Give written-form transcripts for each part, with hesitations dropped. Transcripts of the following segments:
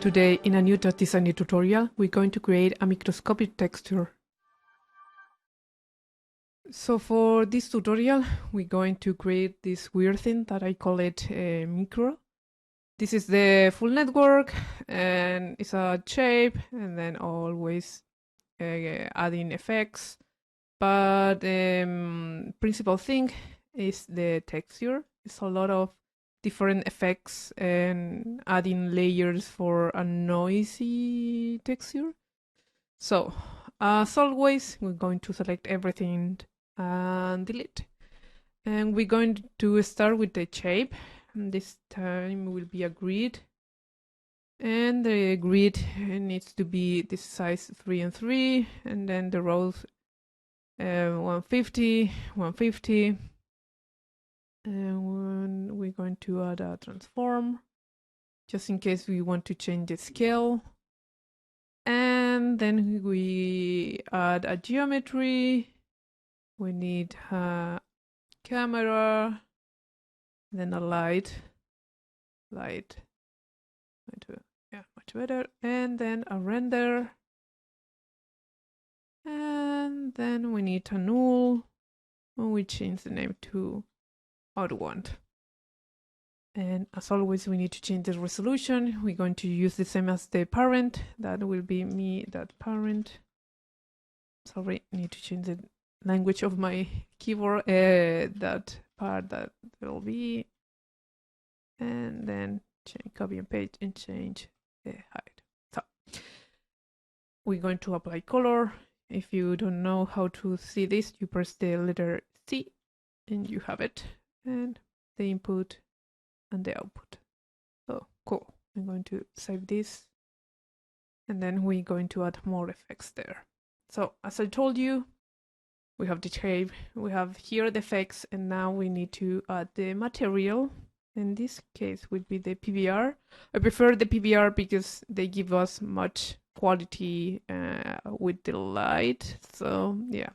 Today, in a new TouchDesigner tutorial, we're going to create a microscopic texture. So for this tutorial, we're going to create this weird thing that I call it micro. This is the full network, and it's a shape, and then always adding effects. But principal thing is the texture. It's a lot of different effects and adding layers for a noisy texture. So, as always, we're going to select everything and delete. And we're going to start with the shape. And this time will be a grid. And the grid needs to be this size 3 and 3. And then the rows 150, 150. And we're going to add a transform, just in case we want to change the scale. And then we add a geometry. We need a camera, then a light, yeah, much better. And then a render. And then we need a null. And we change the name to odd1. And as always, we need to change the resolution. We're going to use the same as the parent. That will be me.parent. Sorry, I need to change the language of my keyboard. That part that will be. And then copy and paste and change the height. So we're going to apply color. If you don't know how to see this, you press the letter C and you have it. And the input and the output. So cool. I'm going to save this. And then we're going to add more effects there. So as I told you, we have the shape, we have here the effects, and now we need to add the material. In this case would be the PBR. I prefer the PBR because they give us much quality with the light. So yeah,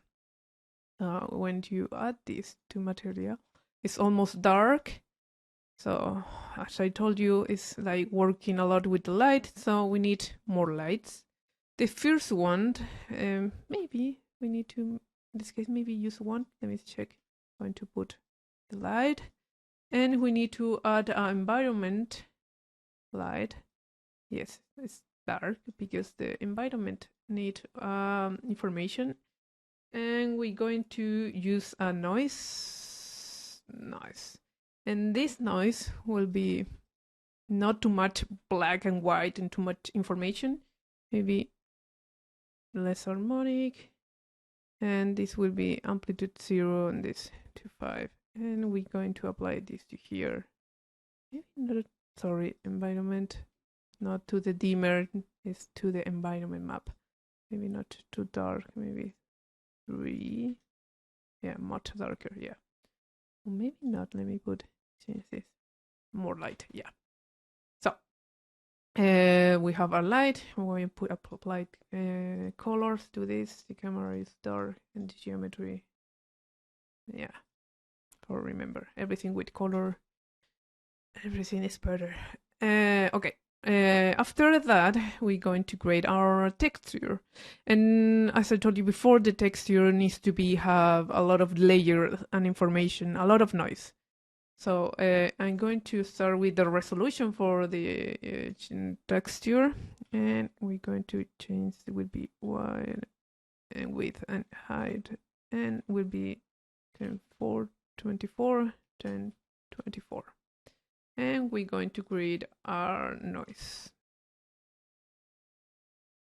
when you add this to material, it's almost dark. So as I told you, it's like working a lot with the light, so we need more lights. The first one, maybe we need to, in this case, maybe use one. Let me check. I'm going to put the light. And we need to add an environment light. Yes, it's dark because the environment need information. And we're going to use a noise. And this noise will be not too much black and white and too much information. Maybe less harmonic. And this will be amplitude 0 and this to 5. And we're going to apply this to here. Maybe not, sorry, environment, not to the dimmer, it's to the environment map. Maybe not too dark, maybe 3. Yeah, much darker, yeah. Or maybe not, let me change this. More light, yeah. So, we have our light. We're going to apply colors to this. The camera is dark and the geometry. Yeah, for remember, everything with color. Everything is better. Okay. After that, we're going to create our texture. And as I told you before, the texture needs to have a lot of layers and information, a lot of noise. So I'm going to start with the resolution for the texture, and we're going to change, it will be wide and width and height, and will be 1024, 1024. And we're going to create our noise.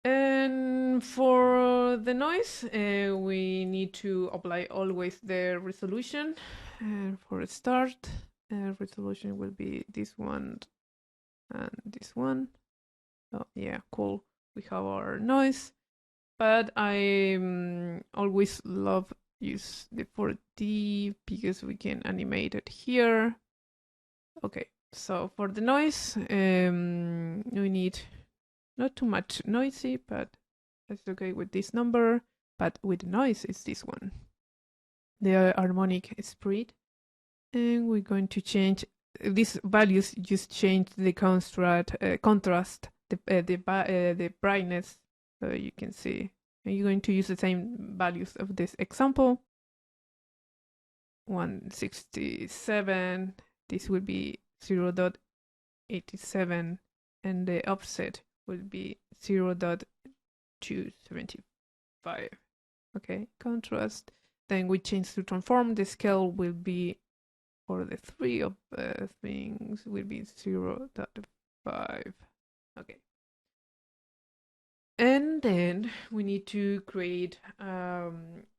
And for the noise, we need to apply always the resolution. And for a start, resolution will be this one and this one. Oh yeah, cool. We have our noise, but I always love use the 4D because we can animate it here. Okay, so for the noise, we need not too much noisy, but that's okay with this number. But with noise, it's this one. The harmonic spread. And we're going to change these values just change the contrast, the brightness, so you can see. And you're going to use the same values of this example. 167. This will be 0.87, and the offset will be 0.275. Okay, contrast. Then we change to transform. The scale will be, for the three of things, will be 0.5. Okay. And then we need to create a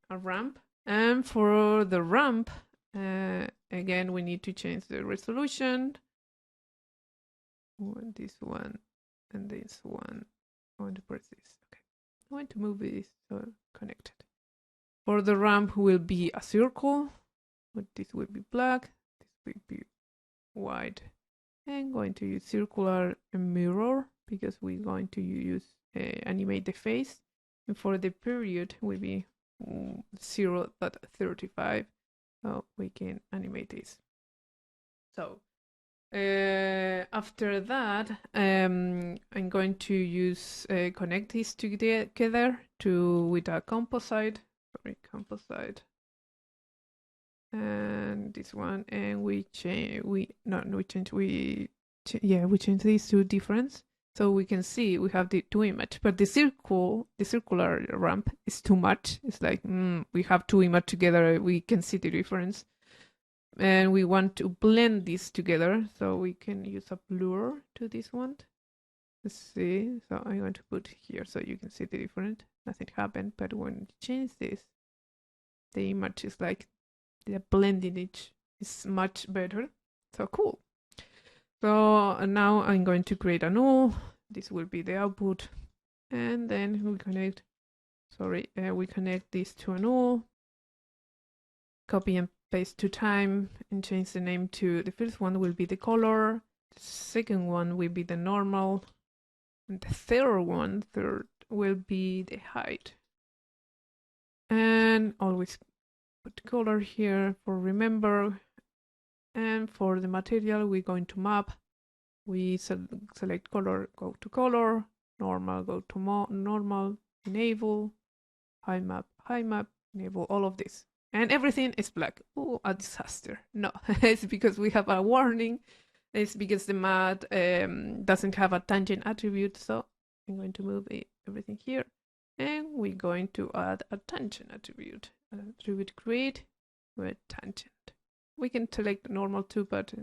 ramp. And for the ramp, again, we need to change the resolution. This one and this one. I want to press this. Okay. I want to move this so connected. For the ramp will be a circle, but this will be black, this will be white. I'm going to use circular mirror because we're going to use animate the face. And for the period will be 0.35, so we can animate this. So after that, I'm going to use connect these together with a composite. Sorry, composite. And this one, and we change these two difference, so we can see we have the two images, but the circular ramp is too much. It's like we have two images together, we can see the difference, and we want to blend these together, so we can use a blur to this one. Let's see. So I'm going to put here so you can see the difference. Nothing happened, but when you change this, the image is like the blending it is much better. So cool. So now I'm going to create a null. This will be the output, and then we connect. We connect this to a null. Copy and paste to time and change the name to the first one will be the color. The second one will be the normal, and the third will be the height. And always put color here for remember. And for the material, we're going to map. We select color, go to color, normal, go to normal, enable, high map, enable all of this. And everything is black. Oh, a disaster. No, it's because we have a warning. It's because the math doesn't have a tangent attribute. So I'm going to move everything here. And we're going to add a tangent attribute. Attribute create with tangent. We can select normal too, but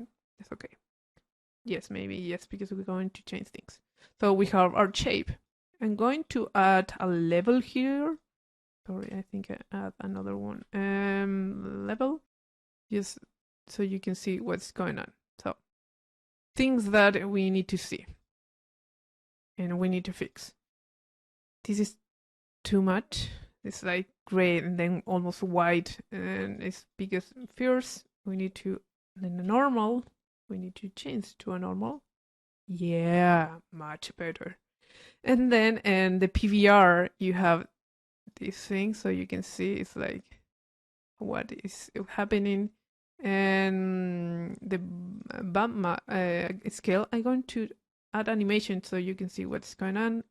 it's okay. Yes, maybe yes, because we're going to change things. So we have our shape. I'm going to add a level here. Sorry, I think I add another one. Level. Just so you can see what's going on. So things that we need to see and we need to fix. This is too much. It's like gray and then almost white, and it's because first we need to, then the normal, we need to change to a normal. Yeah, much better. And then in the PVR, you have this thing, so you can see it's like what is happening. And the bump scale, I'm going to add animation so you can see what's going on.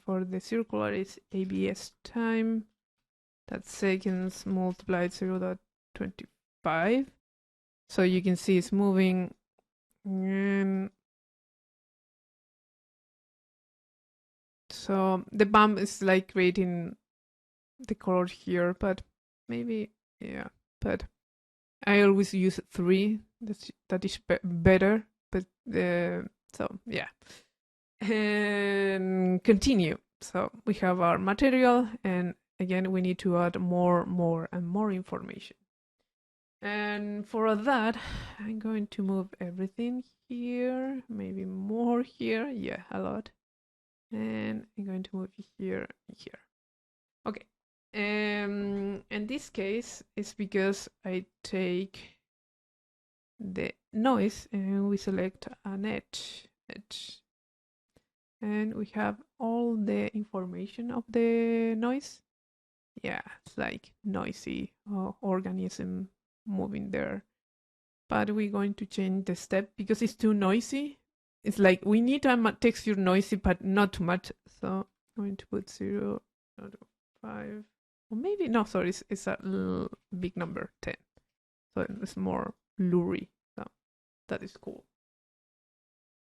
For the circular, it's ABS time. That's seconds multiplied 0.25. So you can see it's moving. So the bump is like creating the color here, but maybe, yeah, but I always use 3. That is better, but so yeah. And continue. So we have our material, and again, we need to add more and more information. And for that, I'm going to move everything here, maybe more here. Yeah, a lot. And I'm going to move here and here. Okay. In this case, it's because I take the noise and we select an edge. And we have all the information of the noise. Yeah, it's like noisy organism moving there. but we're going to change the step because it's too noisy. It's like we need a texture noisy, but not too much. So I'm going to put 0.5, or maybe no. Sorry, it's a big number, 10. So it's more blurry. So that is cool.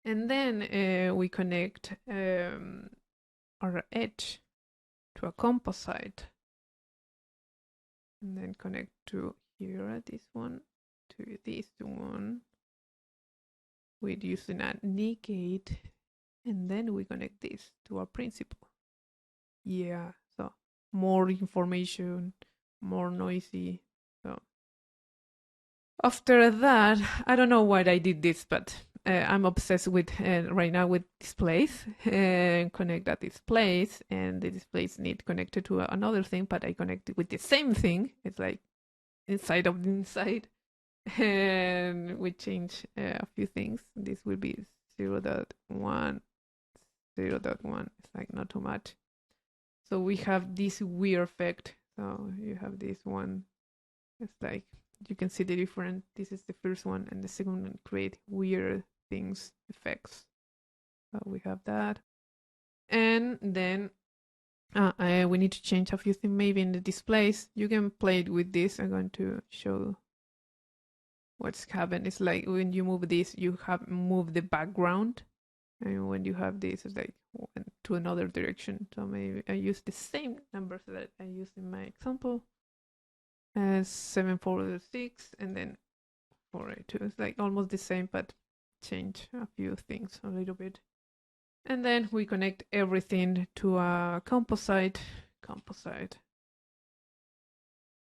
And then we connect our edge to a composite, and then connect to here, this one, to this one, with using a negate, and then we connect this to our principal. Yeah, so more information, more noisy. So after that, I don't know why I did this, but I'm obsessed with right now with displays. Connect that displays, and the displays need connected to another thing, but I connect it with the same thing. It's like inside of the inside, and we change a few things. This will be 0.1, 0.1. It's like not too much. So we have this weird effect. So you have this one. It's like you can see the difference. This is the first one, and the second one create weird things, effects. So we have that, and then we need to change a few things maybe in the displays. You can play it with this. I'm going to show what's happened. It's like when you move this, you have moved the background, and when you have this, it's like went to another direction. So maybe I use the same numbers that I used in my example. 746 and then 482. It's like almost the same, but change a few things a little bit. And then we connect everything to a composite.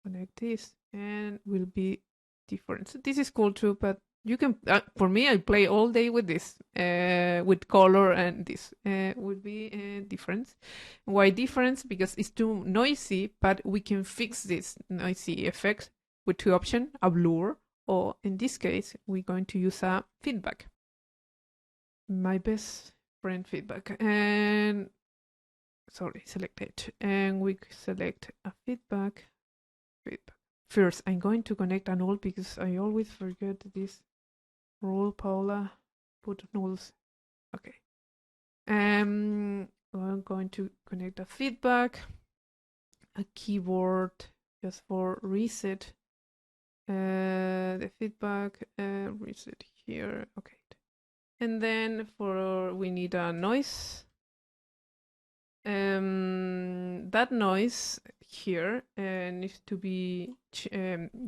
Connect this, and will be different. So this is cool too, but you can, for me, I play all day with this, with color, and this would be a difference. Why difference? Because it's too noisy, but we can fix this noisy effect with two options, a blur, or in this case, we're going to use a feedback. My best friend feedback. And sorry, select it. And we select a feedback. First, I'm going to connect a null because I always forget this rule, Paula. Put nulls. Okay. I'm going to connect a feedback, a keyboard just for reset. The feedback, reset here. Okay. And then we need a noise. That noise here needs to be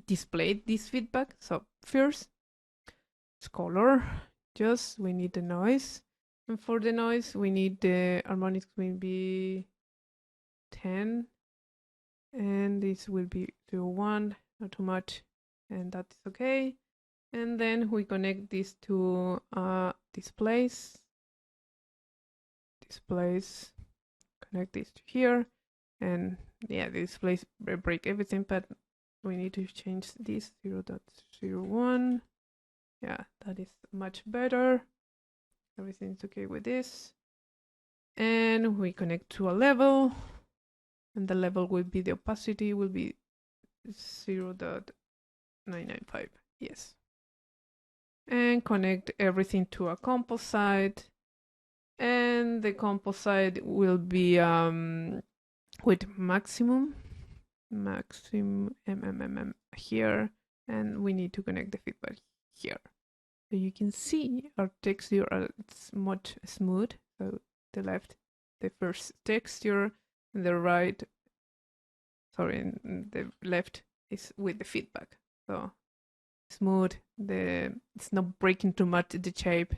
displayed, this feedback. So first, it's color. Just we need the noise, and for the noise we need the harmonics will be 10, and this will be 0.1, not too much, and that's okay. And then we connect this to displays. Connect this to here, and yeah, the displays break everything, but we need to change this 0.01. Yeah, that is much better. Everything's okay with this. And we connect to a level, and the level will be the opacity will be 0.995. Yes. And connect everything to a composite. And the composite will be with maximum here, and we need to connect the feedback here. So you can see our texture, it's much smooth. So the left, the first texture, and the right, sorry, the left is with the feedback. So smooth, it's not breaking too much the shape.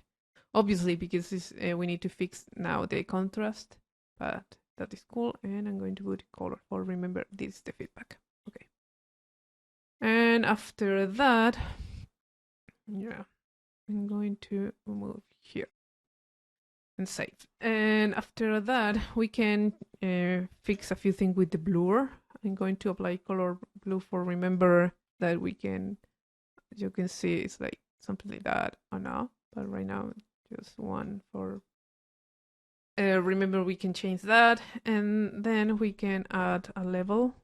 Obviously, because we need to fix now the contrast, but that is cool. And I'm going to put color for, remember, this is the feedback. Okay. And after that, yeah, I'm going to move here and save. And after that, we can fix a few things with the blur. I'm going to apply color blue for, remember that we can, as you can see, it's like something like that or now, but right now, just one for remember we can change that, and then we can add a level,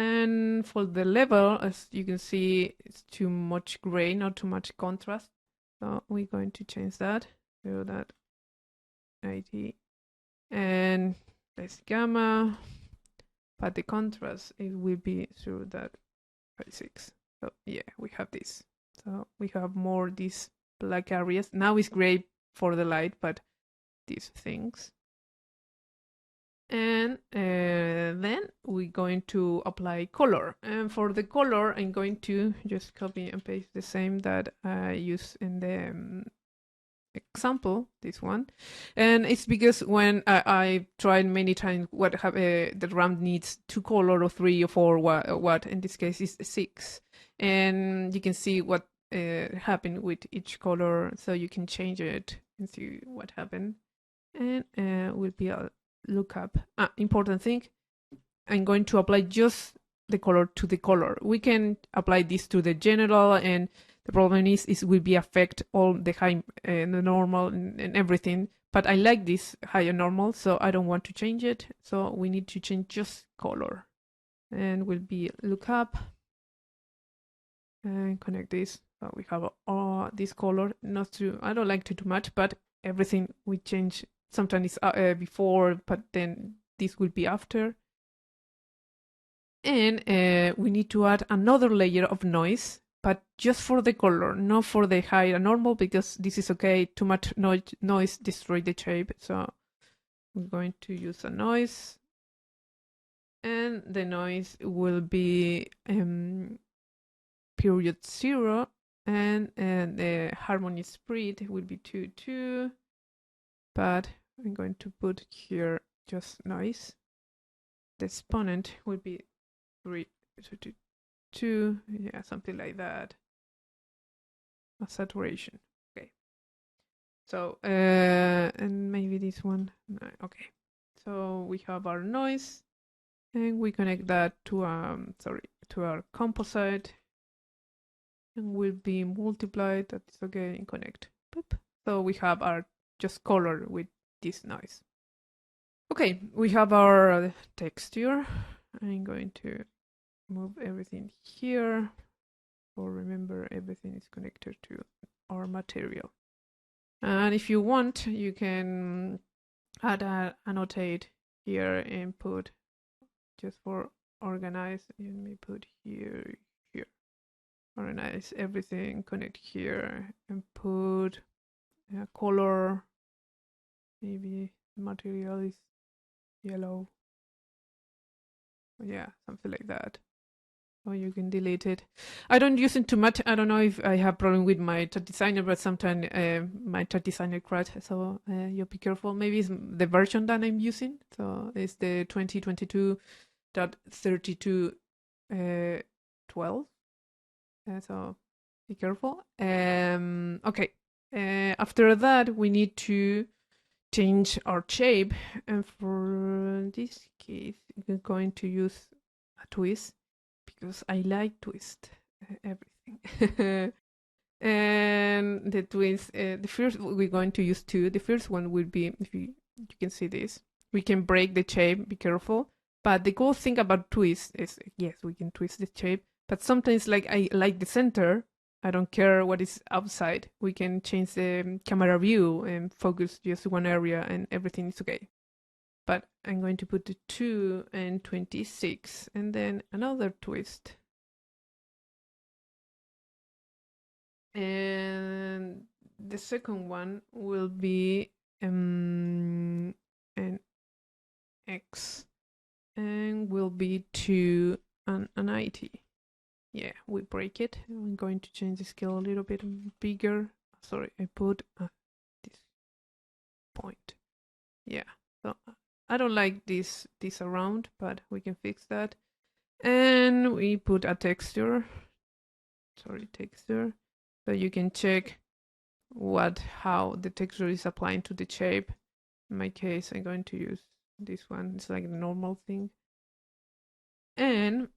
And for the level, as you can see, it's too much gray, not too much contrast. So we're going to change that to that 90. And let's gamma, but the contrast, it will be through that 36. So yeah, we have this. So we have more these black areas. Now it's gray for the light, but these things. And then we're going to apply color. And for the color, I'm going to just copy and paste the same that I used in the example, this one. And it's because when I tried many times what the RAM needs 2 color or 3 or 4, what in this case is 6. And you can see what happened with each color, so you can change it and see what happened. And will be a lookup. Important thing, I'm going to apply just the color to the color. We can apply this to the general, and the problem is will be affect all the high and the normal and everything. But I like this high and normal, so I don't want to change it. So we need to change just color, and will be lookup and connect this. So we have this color. Not too. I don't like too much, but everything we change. Sometimes it's before, but then this will be after. And we need to add another layer of noise, but just for the color, not for the high and normal, because this is okay. Too much noise destroy the shape. So I'm going to use a noise. And the noise will be period 0. And the harmony spread will be 2, 2. But I'm going to put here just noise. The exponent will be 3, 2, yeah, something like that. A saturation. Okay. So and maybe this one. No, okay. So we have our noise, and we connect that to to our composite, and will be multiplied. That's okay. And connect. Boop. So we have our just color with this noise. Okay, we have our texture. I'm going to move everything here. So remember, everything is connected to our material. And if you want, you can add a annotate here and put just for organize. Let me put here. Organize everything, connect here, and put a color. Maybe the material is yellow. Yeah, something like that. Or you can delete it. I don't use it too much. I don't know if I have problem with my TouchDesigner, but sometimes my TouchDesigner crashes. So you be careful. Maybe it's the version that I'm using. So it's the 2022.3212. So be careful. Okay. After that, we need to change our shape. And for this case, we're going to use a twist, because I like twist everything. And the twist, the first we're going to use 2. The first one will be, if you can see this, we can break the shape, be careful. But the cool thing about twist is, yes, we can twist the shape, but sometimes like I like the center, I don't care what is outside. We can change the camera view and focus just one area, and everything is okay. But I'm going to put the 2 and 26, and then another twist. And the second one will be an X, and will be 2 and an 90. Yeah, we break it. I'm going to change the scale a little bit bigger. Sorry, I put this point. Yeah, so I don't like this around, but we can fix that. And we put a texture. Sorry, texture. So you can check how the texture is applying to the shape. In my case, I'm going to use this one. It's like the normal thing. And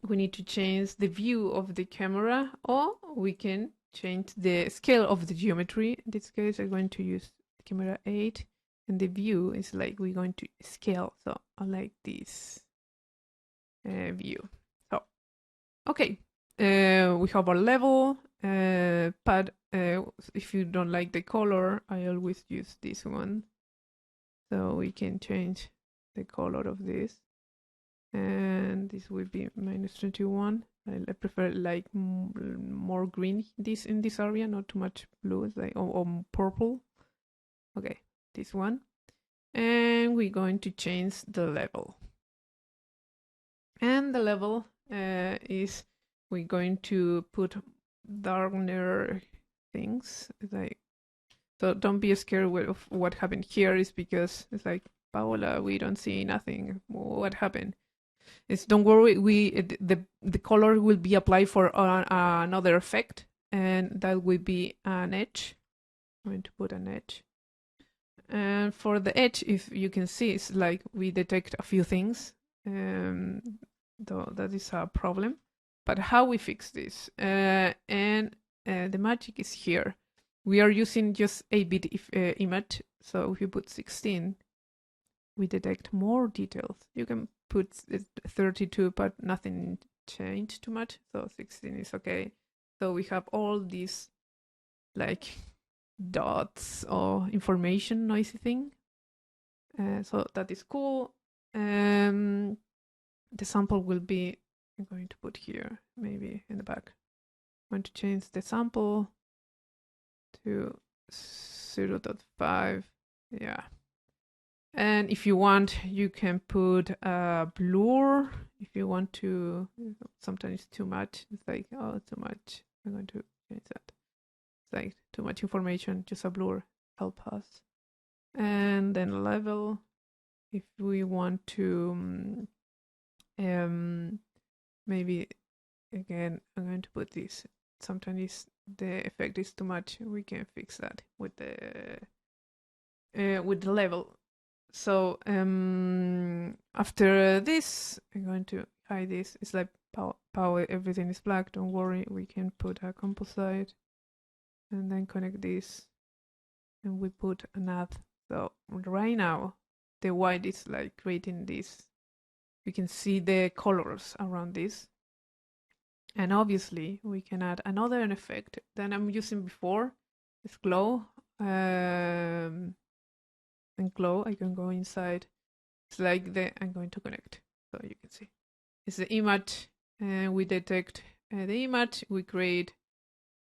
we need to change the view of the camera, or we can change the scale of the geometry. In this case, I'm going to use camera 8, and the view is like we're going to scale. So I like this. view. So, okay, we have our level, but if you don't like the color, I always use this one. So we can change the color of this. And this will be -21. I prefer like more green in this area, not too much blue, like or purple. Okay, this one. And we're going to change the level. And the level is we're going to put darker things. Like, so don't be scared of what happened here. Is because it's like, Paola, we don't see nothing. What happened? Don't worry. The color will be applied for another effect, and that will be an edge. I'm going to put an edge. And for the edge, if you can see, it's like we detect a few things. Though that is a problem. But how we fix this? And the magic is here. We are using just 8-bit image. So if you put 16, we detect more details. You can put 32, but nothing changed too much. So 16 is okay. So we have all these like dots or information noisy thing. So that is cool. The sample will be, I'm going to put here, maybe in the back. I'm going to change the sample to 0.5. Yeah. And if you want, you can put a blur. If you want to, sometimes it's too much. It's like, oh, too much. I'm going to change that. It's like too much information, just a blur help us. And then level, if we want to, maybe again, I'm going to put this. Sometimes the effect is too much. We can fix that with the level. So after this, I'm going to hide this. It's like power, everything is black. Don't worry, we can put a composite and then connect this, and we put an add. So right now, the white is like creating this. We can see the colors around this. And obviously, we can add another effect that I'm using before. It's glow. And glow, I can go inside. It's like I'm going to connect, so you can see. It's the image, and we detect the image. We create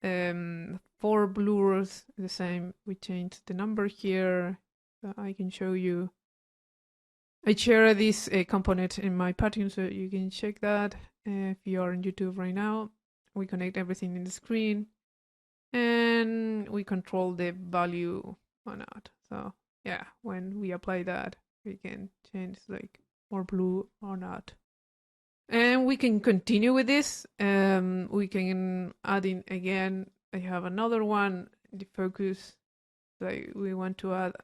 4 blurs, the same. We change the number here. I can show you. I share this component in my Patreon, so you can check that. If you are on YouTube right now, we connect everything in the screen, and we control the value or not. So yeah, when we apply that, we can change like more blue or not. And we can continue with this. We can add in again. I have another one, the focus. Like we want to add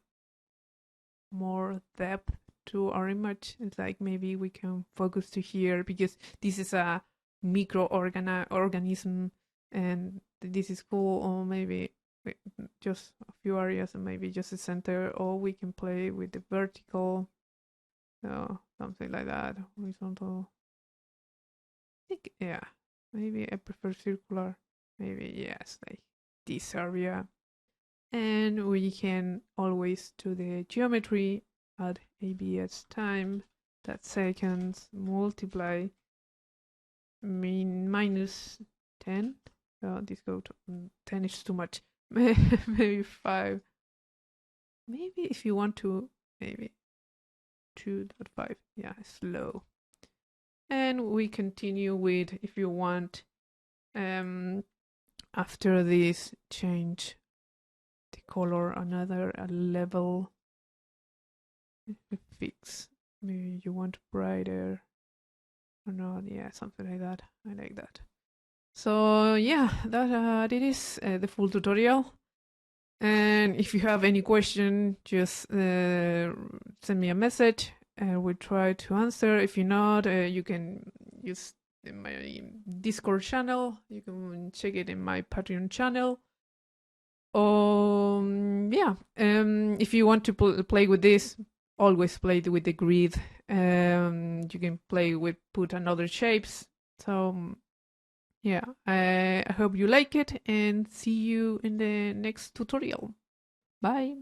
more depth to our image. It's like maybe we can focus to here because this is a microorganism and this is cool. Or maybe just a few areas and maybe just the center, or we can play with the vertical. So something like that. Horizontal. I think, yeah, maybe I prefer circular. Maybe yes, like this area. And we can always do the geometry, add ABS time, that seconds, multiply minus 10. So this go to 10 is too much. Maybe 5. Maybe if you want to, maybe 2.5. Yeah, slow. And we continue with, if you want, after this, change the color another level. Fix. Maybe you want brighter or not. Yeah, something like that. I like that. So yeah, that it is the full tutorial. And if you have any question, just send me a message and we'll try to answer. If you're not, you can use my Discord channel. You can check it in my Patreon channel. Yeah, if you want to play with this, always play with the grid You can play with put another shapes. So yeah, I hope you like it and see you in the next tutorial. Bye.